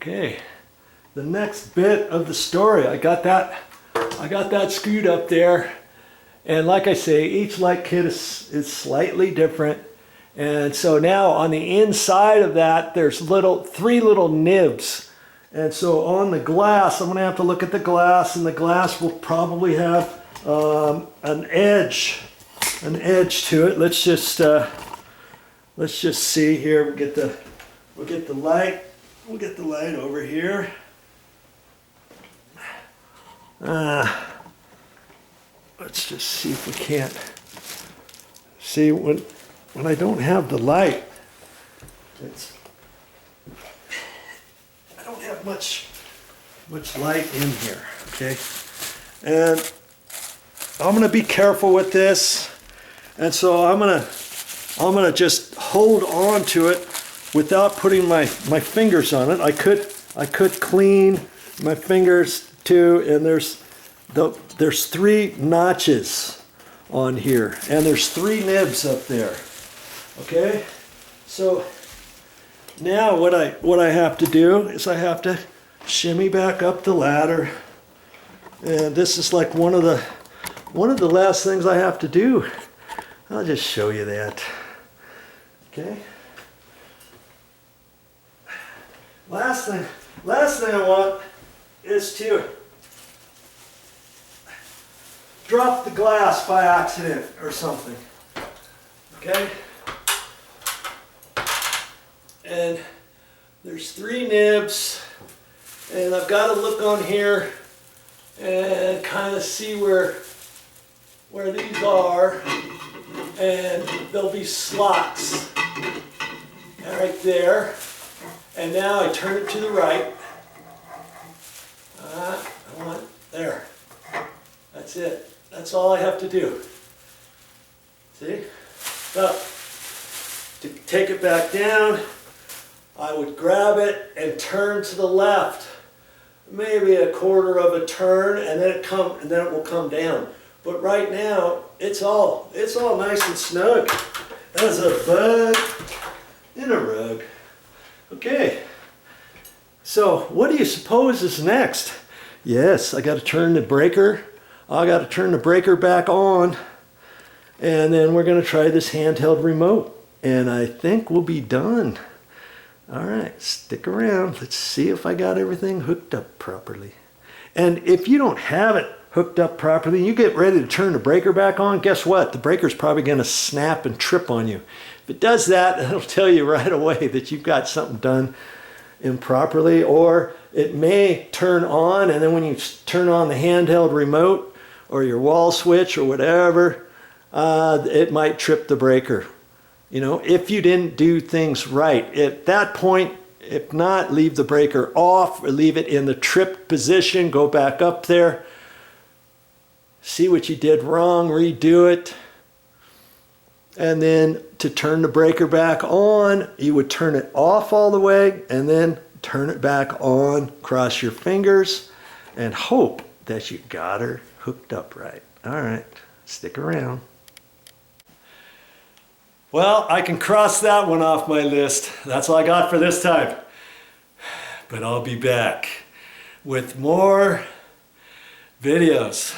Okay, the next bit of the story, I got that screwed up there, and like I say, each light kit is slightly different. And so now on the inside of that, there's three little nibs. And so on the glass, I'm going to have to look at the glass, and the glass will probably have an edge to it. Let's just see here. We'll get the light. We'll get the light over here. Let's just see if we can't see when I don't have the light. I don't have much light in here. Okay, and I'm going to be careful with this, and so I'm going to just hold on to it without putting my fingers on it. I could clean my fingers too, and there's three notches on here, and there's three nibs up there. Okay, so now what I have to do is I have to shimmy back up the ladder, and this is like one of the last things I have to do. I'll just show you that. Okay. Last thing I want is to drop the glass by accident or something. Okay? And there's three nibs, and I've got to look on here and kind of see where these are, and there'll be slots right there. And now I turn it to the right. There. That's it. That's all I have to do. See? So, to take it back down, I would grab it and turn to the left. Maybe a quarter of a turn, and then it will come down. But right now, it's all nice and snug as a bug in a rug. Okay, so what do you suppose is next? Yes, I got to turn the breaker. I got to turn the breaker back on, and then we're going to try this handheld remote, and I think we'll be done. All right, stick around. Let's see if I got everything hooked up properly. And if you don't have it hooked up properly, you get ready to turn the breaker back on, guess what? The breaker's probably going to snap and trip on you. If it does that, it'll tell you right away that you've got something done improperly, or it may turn on, and then when you turn on the handheld remote or your wall switch or whatever, it might trip the breaker. You know, if you didn't do things right. At that point, if not, leave the breaker off or leave it in the tripped position, go back up there, see what you did wrong, redo it. And then to turn the breaker back on, you would turn it off all the way and then turn it back on, cross your fingers, and hope that you got her hooked up right. All right, stick around. Well, I can cross that one off my list. That's all I got for this time. But I'll be back with more videos.